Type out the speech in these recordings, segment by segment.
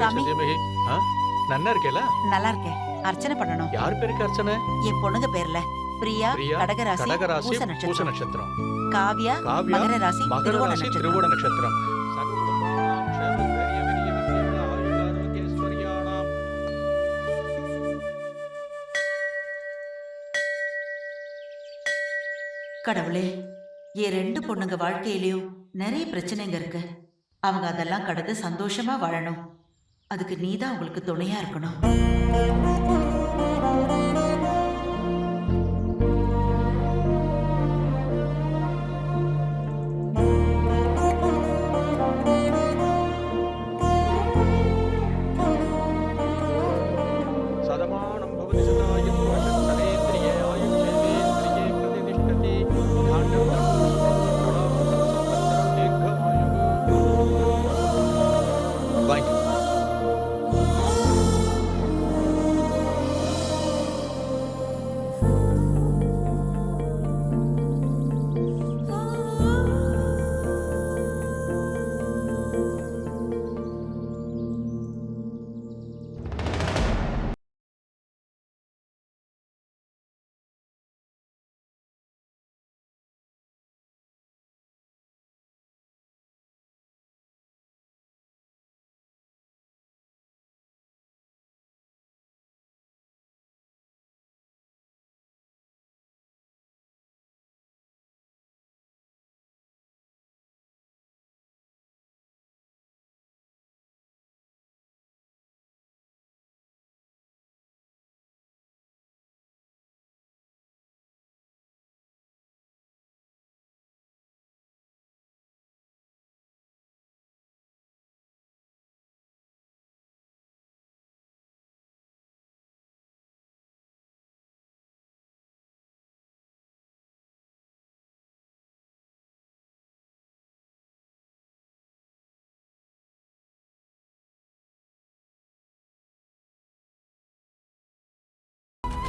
சாமி. நன்னா இருக்கேல? நல்லா இருக்கேன். அர்ச்சனை பண்ணணும். யார் பேருக்கு அர்ச்சனை? என் பொண்ணுங்க பேர்ல. பிரியா கடகராசி பூச பூச நட்சத்திரம். நட்சத்திரம். காவ்யா மகர ராசி திருவோண நட்சத்திரம். திருவோண நட்சத்திரம். கடவுளே, என் 2 பொண்ணுங்க வாழ்க்கையிலயும் நிறைய பிரச்சனைங்க இருக்கு. அவங்க அதெல்லாம் கடந்து சந்தோஷமா வாழணும். அதுக்கு நீதான் அவங்களுக்கு துணையா இருக்கணும். சதமானம் பவதி சதாயம் புருஷம் சதேந்திரியே ஆயுஷ்யேந்திரியே பிரதிஷ்டதி தாண்டம் சம்பத்சரம் தீர்க்கமாயுः. வாங்க.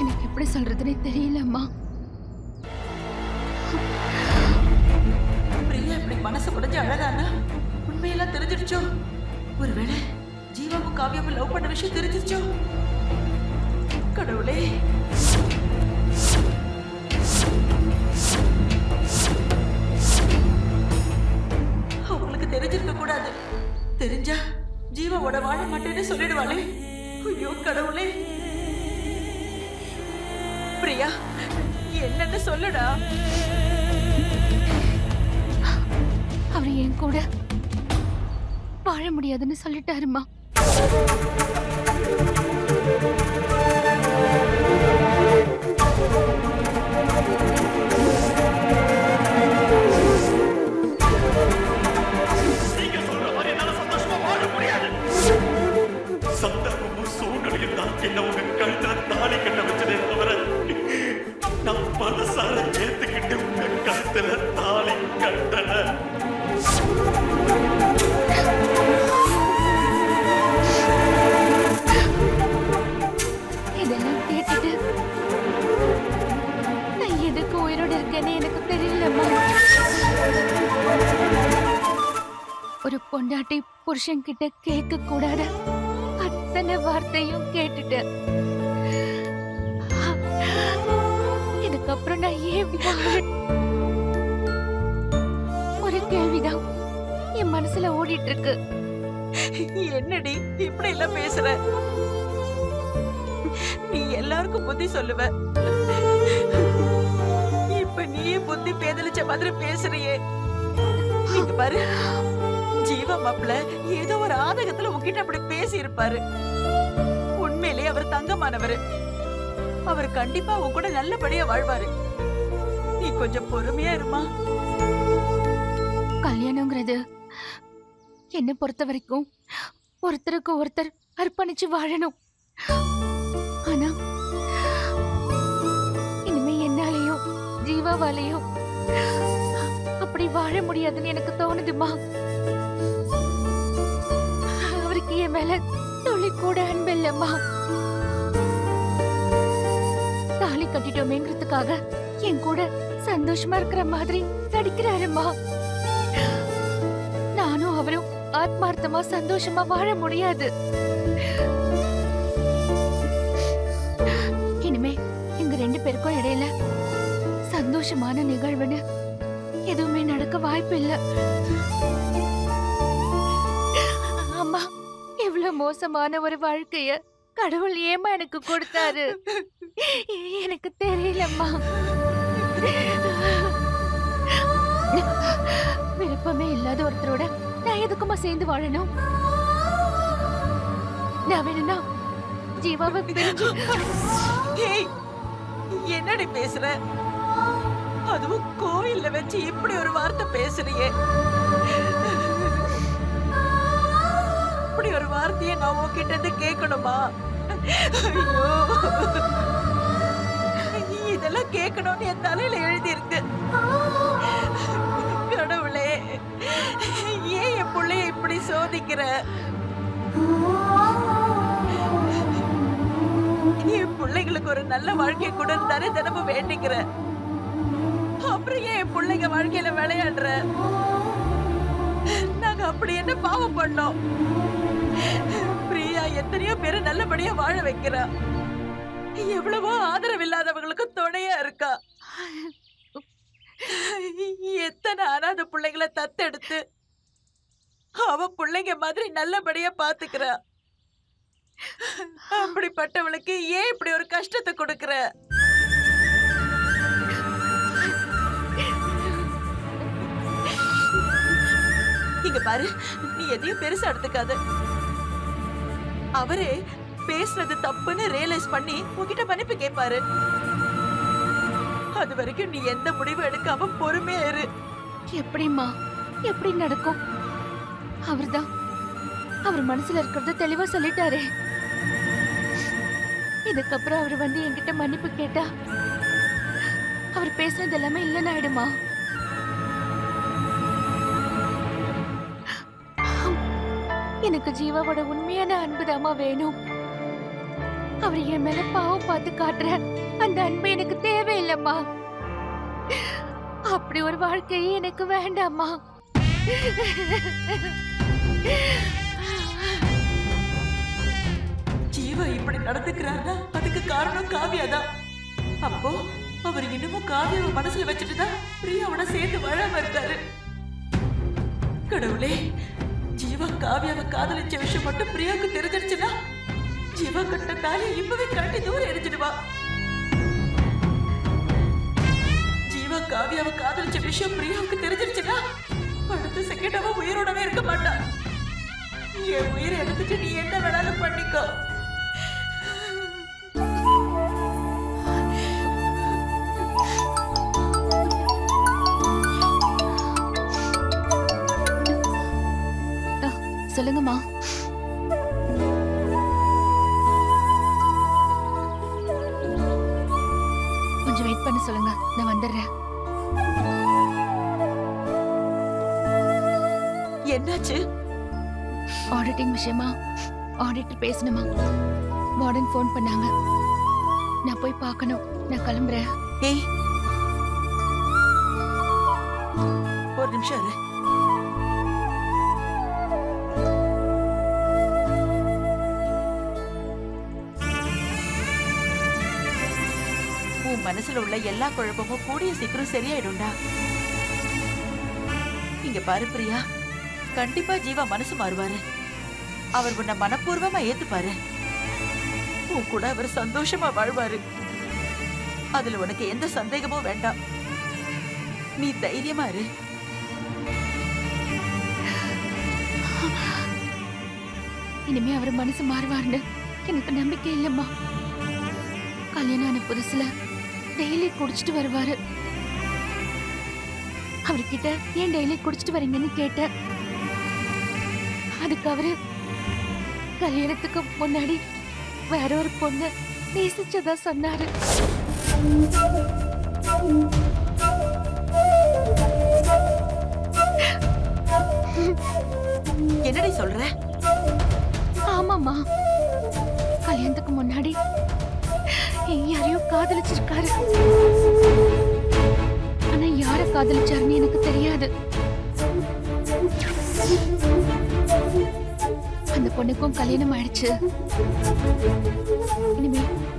எனக்கு எப்படி சொல்றதுன்னே தெரியலம்மா. பிரியா இப்படி மனசு உடைஞ்சு அழகானா உண்மையெல்லாம் தெரிஞ்சிருச்சோ? ஒருவேளை ஜீவாவும் காவியாவும் லவ் பண்ண விஷயம் தெரிஞ்சிருச்சோ? கடவுளே, அவங்களுக்கு தெரிஞ்சிருக்க கூடாது. தெரிஞ்சா ஜீவாவோட வாழ மாட்டேன்னு சொல்லிடுவாளே. ஐயோ கடவுளே. பிரியா, என்னன்னு சொல்லுடா. அவர் என் கூட வாழ முடியாதுன்னு சொல்லிட்டாருமா. நீங்க சொல்ற மாதிரி என்னால சந்தோஷமா வாழ முடியாது. சந்தர்ப்பமும் சூழ்நிலையும் தான் என்ன உங்க கழுத்துல தாலி கட்ட வச்சதே தவிர நான் மனசார ஏத்துக்கிட்டு உங்க கழுத்துல தாலி கட்டல. இதெல்லாம் கேட்டுட்டு நான் எதுக்கு உயிரோட இருக்கேன்னு எனக்கு தெரியலம்மா. ஒரு பொண்டாட்டி புருஷன் கிட்ட கேட்க கூடாத அத்தனை வார்த்தையும் கேட்டுட்டு இதுக்கப்புறம் நான் ஏன் ஒரு கேள்விதான் என் மனசுல ஓடிட்டு இருக்கு. என்னடி இப்படி எல்லாம் பேசுற? நீ எல்லாருக்கும் புத்தி சொல்லுவ. இப்ப நீயே புத்தி பேதலிச்ச மாதிரி பேசுறியே. நீங்க பாரு, ஜீவா மாப்பிள்ள ஏதோ ஒரு ஆதகத்துல உன்கிட்ட அப்படி பேசி இருப்பாரு. உண்மையிலேயே அவர் தங்கமானவரு. அவர் கண்டிப்பா உன் கூட நல்லபடியா வாழ்வாரு. நீ கொஞ்சம் பொறுமையா இருமா. கல்யாணங்கிறது என்ன பொறுத்த வரைக்கும் ஒருத்தருக்கு ஒருத்தர் அர்ப்பணிச்சு வாழணும். ஆனா இனிமே என்னாலேயோ ஜீவாவாலேயோ அப்படி வாழ முடியாதுன்னு எனக்கு தோணுதுமா. அவருக்கு என் மேல துளி கூட அன்பில்லம்மா. தாலி கட்டிட்டோமேங்கிறதுக்காக என் கூட சந்தோஷமா இருக்கிற மாதிரி நடிக்கிறாருமா. நானும் அவரும் ஆத்மார்த்தமா சந்தோஷமா வாழ முடியாது. இனிமே எங்க 2 பேருக்கும் இடையில சந்தோஷமான நிகழ்வுன்னு எதுவுமே நடக்க வாய்ப்பு இல்ல. அம்மா, இவ்வளவு மோசமான ஒரு வாழ்க்கைய கடவுள் ஏமா எனக்கு கொடுத்தாரு? எனக்கு தெரியலம்மா. விருப்பமே இல்லாத ஒருத்தரோட நான் எதுக்குமா சேர்ந்து வாழணும்? நான் வேணும்னா ஜீவாவை பிரிஞ்சு. ஏய், என்னடி பேசுற? அதுவும் கோயில்ல வச்சு இப்படி ஒரு வார்த்தை பேசுறியே. இப்படி ஒரு வார்த்தையை நான் உன்கிட்ட இருந்து கேட்கணுமா? ஐயோ, இதெல்லாம் கேட்கணும்னு என் தலையில எழுதி இருக்கு. கடவுளே, ஏன் என் பிள்ளைய இப்படி சோதிக்கிற? என் பிள்ளைங்களுக்கு ஒரு நல்ல வாழ்க்கை கூட தானே தினமும் வேண்டிக்கிற. அப்புறம் ஏன் என் பிள்ளைங்க வாழ்க்கையில விளையாடுற? நாங்க அப்படி என்ன பாவம் பண்ணோம்? பிரியா எத்தனையோ பேரை நல்லபடியா வாழ வைக்கிறா. எவ்வளவோ ஆதரவு இல்லாதவங்களுக்கு துணையா இருக்கா. எத்தனை அனாதை பிள்ளைங்களை தத்தெடுத்து அவ பிள்ளைங்க மாதிரி நல்லபடியா பாத்துக்கிறா. அப்படிப்பட்டவளுக்கு ஏன் இப்படி ஒரு கஷ்டத்தை கொடுக்கற? இங்க பாரு, நீ எதையும் பெருசா எடுத்துக்காத. அவரே பேசுறது தப்புன்னு ரியலைஸ் பண்ணி உன்கிட்ட மன்னிப்பு கேட்பாரு. அது வரைக்கும் நீ எந்த முடிவு எடுக்காம பொறுமையா இரு. எப்படிம்மா, எப்படி நடக்கும்? அவர்தான் அவர் மனசுல இருக்கிறத தெளிவா சொல்லிட்டாரே. இதுக்கப்புறம் அவர் வந்து என்கிட்ட மன்னிப்பு கேட்டா அவர் பேசுனது எல்லாமே இல்லைன்னு ஆயிடுமா? எனக்கு ஜீவாவோட உண்மையான அன்புதாமா வேணும். அவர் என் மேல பாவம் பார்த்து காட்டுற அந்த அன்பு எனக்கு தேவையில்லைம்மா. அப்படி ஒரு வாழ்க்கையே எனக்கு வேண்டாம்மா. ஜீவா இப்படி நடந்துக்கிறாருன்னா அதுக்கு காரணம் காவியாதான். அப்போ அவர் இன்னமும் காவியாவை மனசுல வச்சுட்டுதான் பிரியாவோட சேர்ந்து வாழாம இருக்காரு. கடவுளே, ஜீவா காவியாவை காதலிச்ச விஷயம் மட்டும் பிரியாவுக்கு தெரிஞ்சிருச்சுன்னா ஜீவா கட்ட தாலியை இப்பவே கட்டி தூரம் எரிஞ்சிடுவா. ஜீவா காவியாவை காதலிச்ச விஷயம் பிரியாவுக்கு தெரிஞ்சிருச்சுன்னா அடுத்த செகண்ட் அவ உயிரோடவே இருக்க மாட்டா. என் உயிரை எடுத்துட்டு நீ என்ன வேணாலும் பண்ணிக்கோ. சொல்லுங்கம்மா. கொஞ்சம் வெயிட் பண்ண சொல்லுங்க, நான் வந்துடுறேன். என்னாச்சு? ஆடிட்டிங் விஷயமா ஆடிட்டர் பேசணுமா? வார்டன் ஃபோன் பண்ணாங்க. நான் போய் பார்க்கணும். நான் கிளம்புறேன். ஏய், ஒரு நிமிஷம் இரு. உன் மனசுல உள்ள எல்லா குழப்பமும் கூடிய சீக்கிரம் சரியாயிடும்டா. இங்க பாரு பிரியா, கண்டிப்பா ஜீவா மனசு மாறுவாரு. அவர் உன்னை மனப்பூர்வமா ஏத்துப்பாரு. உன் கூட அவர் சந்தோஷமா வாழ்வாரு. அதுல உனக்கு எந்த சந்தேகமும் வேண்டாம். நீ தைரியமா இரு. இனிமே அவர் மனசு மாறுவார்னு எனக்கு நம்பிக்கை இல்லம்மா. கல்யாணம் ஆன புதுசுல டெய்லி குடிச்சிட்டு வருவாரு. அவர்கிட்ட ஏன் டெய்லி குடிச்சிட்டு வரீங்கன்னு கேட்டேன். அதுக்கு அவரு கல்யாணத்துக்கு முன்னாடி வேற ஒரு பொண்ணு நேசிச்சதா சொன்னாரு. என்னடி சொல்ற? ஆமாமா, கல்யாணத்துக்கு முன்னாடி யாரையோ காதலிச்சிருக்காரு. ஆனா யார காதலிச்சாருன்னு எனக்கு தெரியாது. பொண்ணுக்கும் கல்யாணம் ஆயிடுச்சு. இனிமே